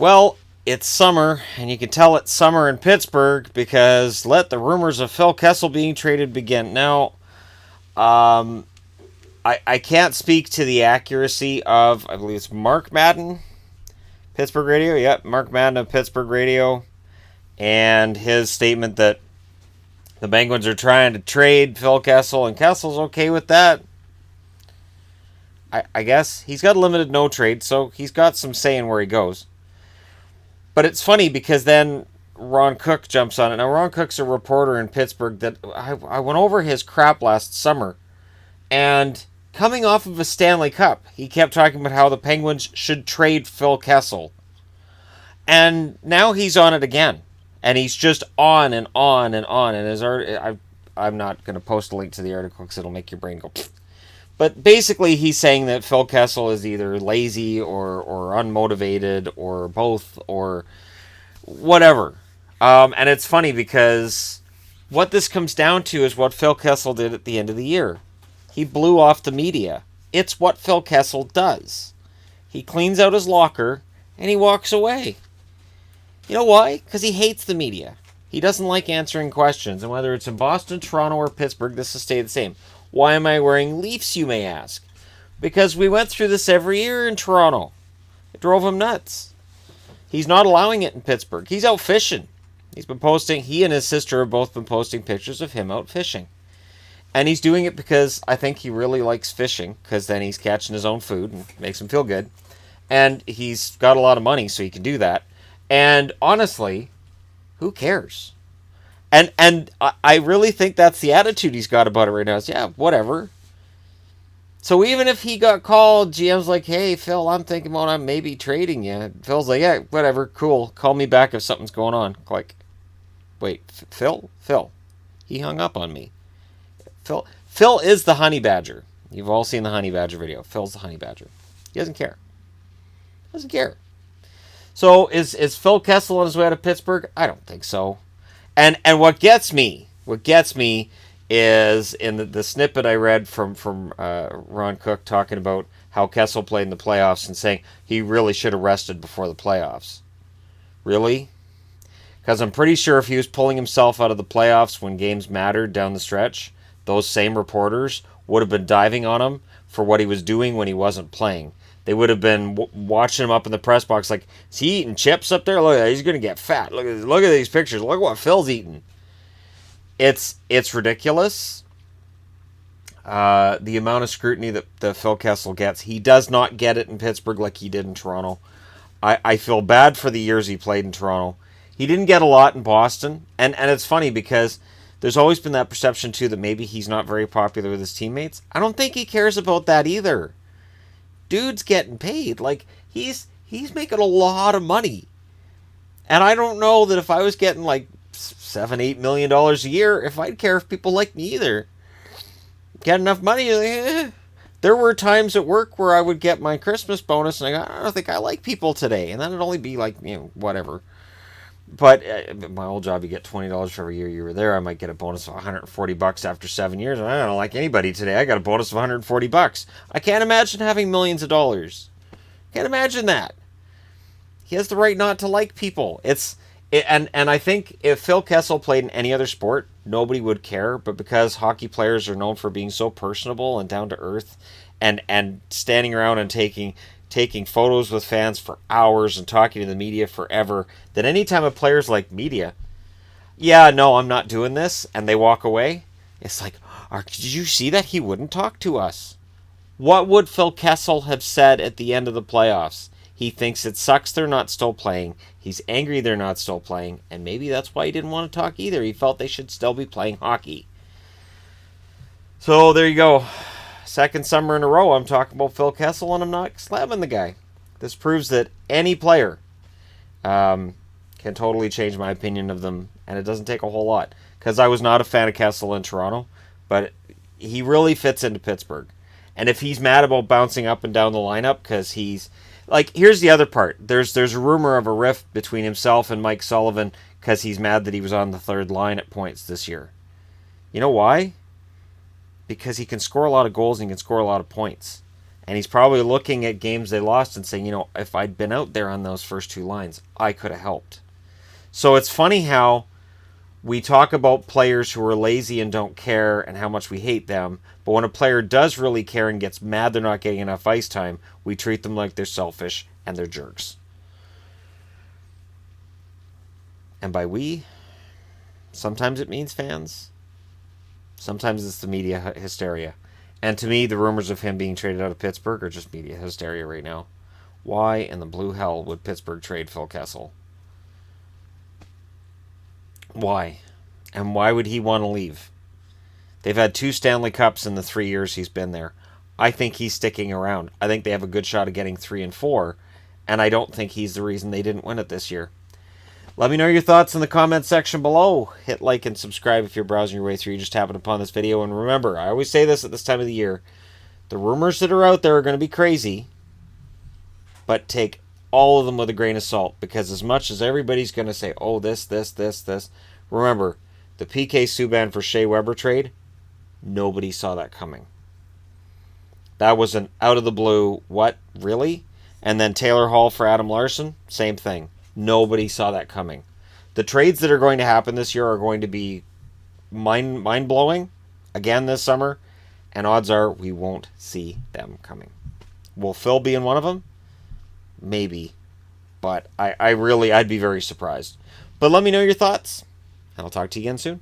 Well, it's summer, and you can tell it's summer in Pittsburgh because let the rumors of Phil Kessel being traded begin. Now, um, I can't speak to the accuracy of, I believe it's Mark Madden, Pittsburgh Radio. Yep, Mark Madden of Pittsburgh Radio, and his statement that the Penguins are trying to trade Phil Kessel, and Kessel's okay with that. I guess he's got a limited no trade, so he's got some say in where he goes. But it's funny because then Ron Cook jumps on it. Now, Ron Cook's a reporter in Pittsburgh that I went over his crap last summer. And coming off of a Stanley Cup, he kept talking about how the Penguins should trade Phil Kessel. And now he's on it again. And he's just on and on and on. And I'm not going to post a link to the article because it'll make your brain go pfft. But basically, he's saying that Phil Kessel is either lazy or unmotivated or both or whatever. And it's funny because what this comes down to is what Phil Kessel did at the end of the year. He blew off the media. It's what Phil Kessel does. He cleans out his locker and he walks away. You know why? Because he hates the media. He doesn't like answering questions. And whether it's in Boston, Toronto, or Pittsburgh, this will stay the same. Why am I wearing Leafs, you may ask? Because we went through this every year in Toronto. It drove him nuts. He's not allowing it in Pittsburgh. He's out fishing. He and his sister have both been posting pictures of him out fishing. And he's doing it because I think he really likes fishing, because then he's catching his own food and makes him feel good. And he's got a lot of money, so he can do that. And honestly, who cares? And I really think that's the attitude he's got about it right now. Is, yeah, whatever. So even if he got called, GM's like, hey, Phil, I'm thinking about maybe trading you. Phil's like, yeah, whatever, cool. Call me back if something's going on. Like, wait, Phil? He hung up on me. Phil is the honey badger. You've all seen the honey badger video. Phil's the honey badger. He doesn't care. So is Phil Kessel on his way out of Pittsburgh? I don't think so. And what gets me is in the snippet I read from Ron Cook talking about how Kessel played in the playoffs and saying he really should have rested before the playoffs. Really? Because I'm pretty sure if he was pulling himself out of the playoffs when games mattered down the stretch, those same reporters would have been diving on him for what he was doing when he wasn't playing. They would have been watching him up in the press box like, is he eating chips up there? Look at that. He's going to get fat. Look at these pictures. Look what Phil's eating. It's ridiculous. The amount of scrutiny that Phil Kessel gets. He does not get it in Pittsburgh like he did in Toronto. I feel bad for the years he played in Toronto. He didn't get a lot in Boston. And it's funny because there's always been that perception too that maybe he's not very popular with his teammates. I don't think he cares about that either. Dude's getting paid. Like, he's making a lot of money. And I don't know that if I was getting like $7-8 million a year, if I'd care if people like me either. Get enough money, There were times at work where I would get my Christmas bonus and I don't think I like people today. And then it'd only be like, whatever. But my old job, you get $20 for every year you were there. I might get a bonus of $140 after 7 years. And I don't like anybody today. I got a bonus of $140. I can't imagine having millions of dollars. Can't imagine that. He has the right not to like people. And I think if Phil Kessel played in any other sport, nobody would care. But because hockey players are known for being so personable and down to earth, and standing around and taking photos with fans for hours and talking to the media forever, that anytime a player's like, media, yeah, no, I'm not doing this, and they walk away, it's like, did you see that? He wouldn't talk to us. What would Phil Kessel have said at the end of the playoffs? He thinks it sucks they're not still playing. He's angry they're not still playing, and maybe that's why he didn't want to talk either. He felt they should still be playing hockey. So there you go. Second summer in a row, I'm talking about Phil Kessel, and I'm not slamming the guy. This proves that any player can totally change my opinion of them, and it doesn't take a whole lot. Because I was not a fan of Kessel in Toronto, but he really fits into Pittsburgh. And if he's mad about bouncing up and down the lineup, because he's... Like, here's the other part. There's a rumor of a rift between himself and Mike Sullivan because he's mad that he was on the third line at points this year. You know why? Because he can score a lot of goals and he can score a lot of points. And he's probably looking at games they lost and saying, if I'd been out there on those first two lines, I could have helped. So it's funny how we talk about players who are lazy and don't care and how much we hate them, but when a player does really care and gets mad they're not getting enough ice time, we treat them like they're selfish and they're jerks. And by we, sometimes it means fans. Sometimes it's the media hysteria. And to me, the rumors of him being traded out of Pittsburgh are just media hysteria right now. Why in the blue hell would Pittsburgh trade Phil Kessel? Why? And why would he want to leave? They've had 2 Stanley Cups in the 3 years he's been there. I think he's sticking around. I think they have a good shot of getting 3 and 4, and I don't think he's the reason they didn't win it this year. Let me know your thoughts in the comment section below. Hit like and subscribe if you're browsing your way through. You just happened upon this video. And remember, I always say this at this time of the year. The rumors that are out there are going to be crazy, but take all of them with a grain of salt. Because as much as everybody's going to say, oh, this, remember, the PK Subban for Shea Weber trade, nobody saw that coming. That was an out of the blue, what, really? And then Taylor Hall for Adam Larson, same thing. Nobody saw that coming. The trades that are going to happen this year are going to be mind-blowing again this summer, and odds are we won't see them coming. Will Phil be in one of them? Maybe. But I'd be very surprised. But let me know your thoughts, and I'll talk to you again soon.